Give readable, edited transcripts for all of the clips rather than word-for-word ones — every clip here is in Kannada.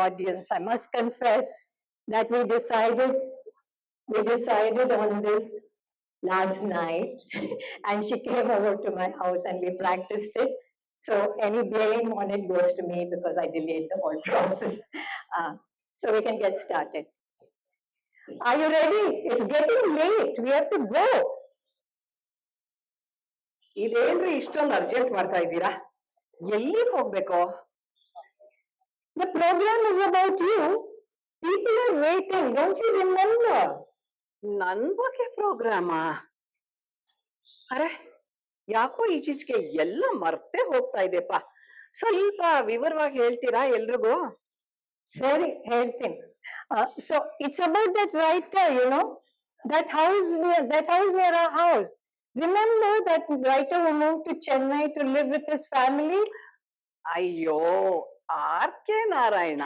audience. I must confess that we decided on this last night, and she came over to my house and we practiced it. So any blame on it goes to me because I delayed the whole process. So we can get started. Are you ready? It's getting late. We have to go. ಇದೇನ್ರಿ ಇಷ್ಟೊಂದು ಅರ್ಜೆಂಟ್ ಮಾಡ್ತಾ ಇದ್ದೀರಾ? ಎಲ್ಲಿಗೆ ಹೋಗ್ಬೇಕು? The program is about you. People are waiting. Don't you remember? ನನ್ ಬಗ್ಗೆ ಪ್ರೋಗ್ರಾಮಾ? ಅರೆ, ಯಾಕೋ ಈಚೀಚೆಗೆ ಎಲ್ಲ ಮರ್ತೇ ಹೋಗ್ತಾ ಇದೆಪ್ಪ. ಸ್ವಲ್ಪ ವಿವರವಾಗಿ ಹೇಳ್ತೀರಾ ಎಲ್ರಿಗೂ? ಸರಿ, ಹೇಳ್ತೀನಿ. So it's about that writer, you know, that house near our house. Remember that writer who moved to Chennai to live with his family? ಅಯ್ಯೋ, ಆರ್.ಕೆ. ನಾರಾಯಣ.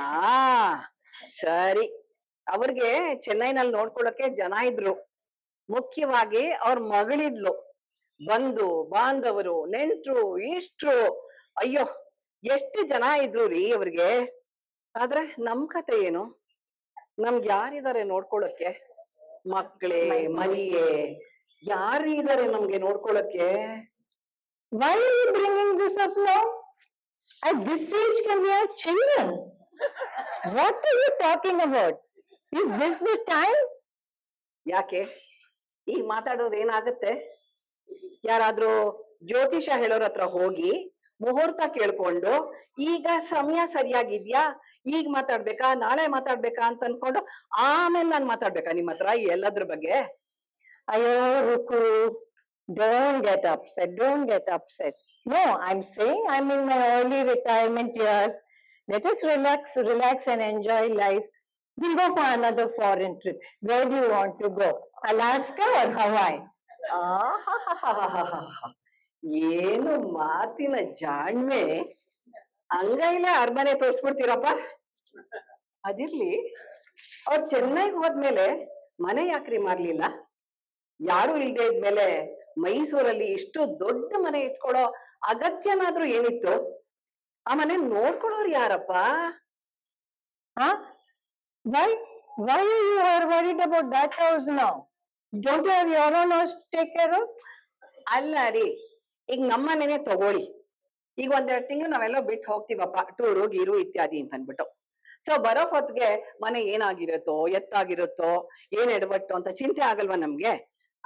ಸರಿ, ಅವ್ರಿಗೆ ಚೆನ್ನೈನಲ್ಲಿ ನೋಡ್ಕೊಳಕ್ಕೆ ಜನ ಇದ್ರು. ಮುಖ್ಯವಾಗಿ ಅವ್ರ ಮಗಳಿದ್ಲು. ಬಂಧು ಬಾಂಧವರು, ನೆಂಟ್ರು, ಇಷ್ಟ್ರು, ಅಯ್ಯೋ ಎಷ್ಟು ಜನ ಇದ್ರು ರೀ ಅವ್ರಿಗೆ. ಆದ್ರೆ ನಮ್ ಕತೆ ಏನು? ನಮ್ಗೆ ಯಾರಿದ್ದಾರೆ ನೋಡ್ಕೊಳಕ್ಕೆ? ಮಕ್ಕಳೇ, ಮರಿಯೇ, ಯಾರಿದ್ದಾರೆ ನಮ್ಗೆ ನೋಡ್ಕೊಳಕ್ಕೆ? Why are you bringing this up now? At this age can we have children? What are you talking about? Is this the time? ಯಾಕೆ ಈಗ ಮಾತಾಡೋದು ಏನಾಗುತ್ತೆ? ಯಾರಾದ್ರೂ ಜ್ಯೋತಿಷ ಹೇಳೋರ ಹತ್ರ ಹೋಗಿ ಮುಹೂರ್ತ ಕೇಳ್ಕೊಂಡು ಈಗ ಸಮಯ ಸರಿಯಾಗಿದ್ಯಾ, ಈಗ ಮಾತಾಡ್ಬೇಕಾ ನಾಳೆ ಮಾತಾಡ್ಬೇಕಾ ಅಂತ ಅನ್ಕೊಂಡು ಆಮೇಲೆ ನಾನ್ ಮಾತಾಡ್ಬೇಕಾ ನಿಮ್ ಹತ್ರ ಎಲ್ಲದ್ರ ಬಗ್ಗೆ? Ayo, Ruku, don't get upset. No, I'm saying I'm in my early retirement years. Let us relax and enjoy life. We'll go for another foreign trip. Where do you want to go? Alaska or Hawaii? ಏನು ಮಾತಿನ ಜಾಣ್ಮೆ! ಅಂಗೈಲೇ ಅರಮನೆ ತೋರ್ಸ್ಬಿಡ್ತೀರಪ್ಪ. ಅದಿರ್ಲಿ, ಅವ್ರು ಚೆನ್ನೈಗೆ ಹೋದ್ಮೇಲೆ ಮನೆ ಯಾಕ್ರಿ ಮಾಡ್ಲಿಲ್ಲ? ಯಾರು ಇಲ್ದೇ ಇದ್ಮೇಲೆ ಮೈಸೂರಲ್ಲಿ ಇಷ್ಟು ದೊಡ್ಡ ಮನೆ ಇಟ್ಕೊಳ್ಳೋ ಅಗತ್ಯನಾದ್ರೂ ಏನಿತ್ತು? ಆ ಮನೆ ನೋಡ್ಕೊಳ್ಳೋರು ಯಾರಪ್ಪ? Why you are worried about that house now? Don't you have your own house to take care of? ಅಲ್ಲ ರೀ, ಈಗ ನಮ್ಮನೇನೆ ತಗೊಳ್ಳಿ. ಈಗ ಒಂದೆರಡು ತಿಂಗಳು ನಾವೆಲ್ಲ ಬಿಟ್ಟು ಹೋಗ್ತೀವಪ್ಪ, ಟೂರು ಗೀರು ಇತ್ಯಾದಿ ಅಂತ ಅನ್ಬಿಟ್ಟು. ಸೊ ಬರೋ ಹೊತ್ತಿಗೆ ಮನೆ ಏನಾಗಿರುತ್ತೋ, ಎತ್ತಾಗಿರುತ್ತೋ, ಏನ್ ಎಡವಟ್ಟು ಅಂತ ಚಿಂತೆ ಆಗಲ್ವಾ ನಮ್ಗೆ?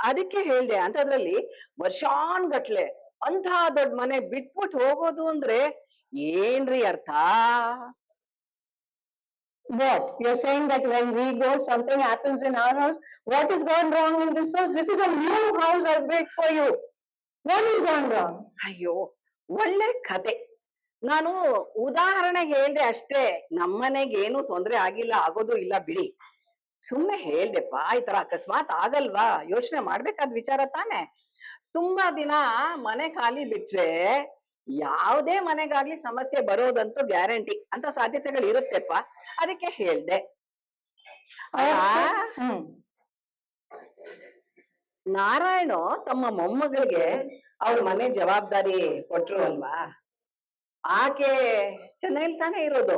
ಅದಕ್ಕೆ ಹೇಳ್ದೆ. ಅಂತದ್ರಲ್ಲಿ ವರ್ಷಾನ್ಗಟ್ಲೆ ಅಂತ ದೊಡ್ಡ ಮನೆ ಬಿಟ್ಬಿಟ್ಟು ಹೋಗೋದು ಅಂದ್ರೆ ಏನ್ರಿ ಅರ್ಥ? What? You're saying that when we go, something happens in our house? What has gone wrong in this house? This is a new house I built for you. What has gone wrong? ಅಯ್ಯೋ, ಒಳ್ಳೆ ಕತೆ. ನಾನು ಉದಾಹರಣೆ ಹೇಳ್ದೆ ಅಷ್ಟೇ. ನಮ್ಮನೆಗೆ ಏನು ತೊಂದ್ರೆ ಆಗಿಲ್ಲ, ಆಗೋದು ಇಲ್ಲ ಬಿಡಿ. ಸುಮ್ನೆ ಹೇಳ್ದೆಪ್ಪ. ಈ ತರ ಅಕಸ್ಮಾತ್ ಆಗಲ್ವಾ? ಯೋಚನೆ ಮಾಡ್ಬೇಕಾದ ವಿಚಾರ ತಾನೆ. ತುಂಬಾ ದಿನ ಮನೆ ಖಾಲಿ ಬಿಟ್ರೆ ಯಾವುದೇ ಮನೆಗಾಗ್ಲಿ ಸಮಸ್ಯೆ ಬರೋದಂತೂ ಗ್ಯಾರಂಟಿ. ಅಂತ ಸಾಧ್ಯತೆಗಳು ಇರುತ್ತೆಪ್ಪ, ಅದಕ್ಕೆ ಹೇಳ್ದೆ. ನಾರಾಯಣ ತಮ್ಮ ಮೊಮ್ಮಗಳಿಗೆ ಅವ್ರ ಮನೆ ಜವಾಬ್ದಾರಿ ಕೊಟ್ರು ಅಲ್ವಾ? ಆಕೆ ಚೆನ್ನೈಲಿ ತಾನೇ ಇರೋದು.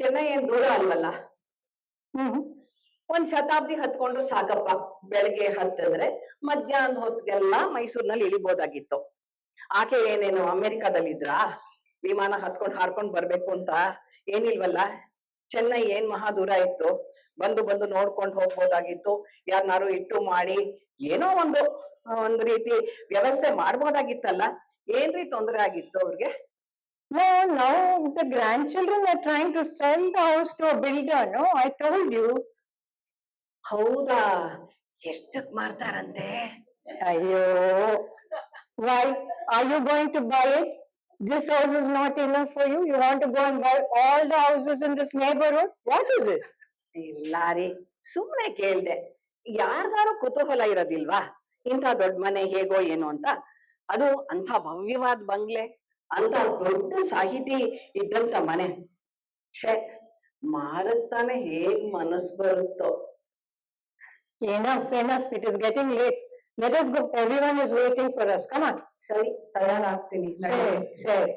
ಚೆನ್ನೈ ಏನ್ ದೂರ ಅಲ್ವಲ್ಲ. ಒಂದ್ ಶತಾಬ್ದಿ ಹತ್ಕೊಂಡ್ರು ಸಾಕಪ್ಪ. ಬೆಳಗ್ಗೆ ಹತ್ತಿದ್ರೆ ಮಧ್ಯಾಹ್ನದ ಹೊತ್ತಿಗೆಲ್ಲ ಮೈಸೂರಿನಲ್ಲಿ ಇಳಿಬೋದಾಗಿತ್ತು. ಆಕೆ ಏನೇನು ಅಮೆರಿಕಾದಲ್ಲಿದ್ರಾ? ವಿಮಾನ ಹತ್ಕೊಂಡ್ ಹಾರ್ಕೊಂಡ್ ಬರ್ಬೇಕು ಅಂತ ಏನಿಲ್ವಲ್ಲ. ಚೆನ್ನೈ ಏನ್ ಮಹಾ ದೂರ ಇತ್ತು. ಬಂದು ನೋಡ್ಕೊಂಡು ಹೋಗ್ಬೋದಾಗಿತ್ತು. ಯಾರನ್ನಾರು ಇಟ್ಟು ಮಾಡಿ ಏನೋ ಒಂದು ರೀತಿ ವ್ಯವಸ್ಥೆ ಮಾಡ್ಬೋದಾಗಿತ್ತಲ್ಲ. ಏನ್ರಿ ತೊಂದರೆ ಆಗಿತ್ತು ಅವ್ರಿಗೆ? No, now the grandchildren are trying to sell the house to a builder. No, I told you. ಹೌದಾ? ಎಷ್ಟಕ್ ಮಾರ್ತಾರಂತೆ? ಅಯ್ಯೋ, why? Are you going to buy it? This house is not enough for you. You want to go and buy all the houses in this neighborhood? What is it? ಇಲ್ಲ ರೀ, ಸುಮ್ನೆ ಕೇಳ್ದೆ. ಯಾರ್ದಾರು ಕುತೂಹಲ ಇರೋದಿಲ್ವಾ ಇಂಥ ದೊಡ್ಡ ಮನೆ ಹೇಗೋ ಏನೋ ಅಂತ? ಅದು ಅಂಥ ಭವ್ಯವಾದ ಬಂಗ್ಲೆ, ಅಂತ ದೊಡ್ಡ ಸಾಹಿತಿ ಇದ್ದಂತ ಮನೆ. ಮಾರುತ್ತಾನೆ ಹೇಗ್ ಮನಸ್ ಬರುತ್ತೋ. Enough. It is getting late. Let us go. Everyone is waiting for us. Come on. ಸರಿ, ತಯಾರಾಗ್ತೀನಿ. ಸರಿ.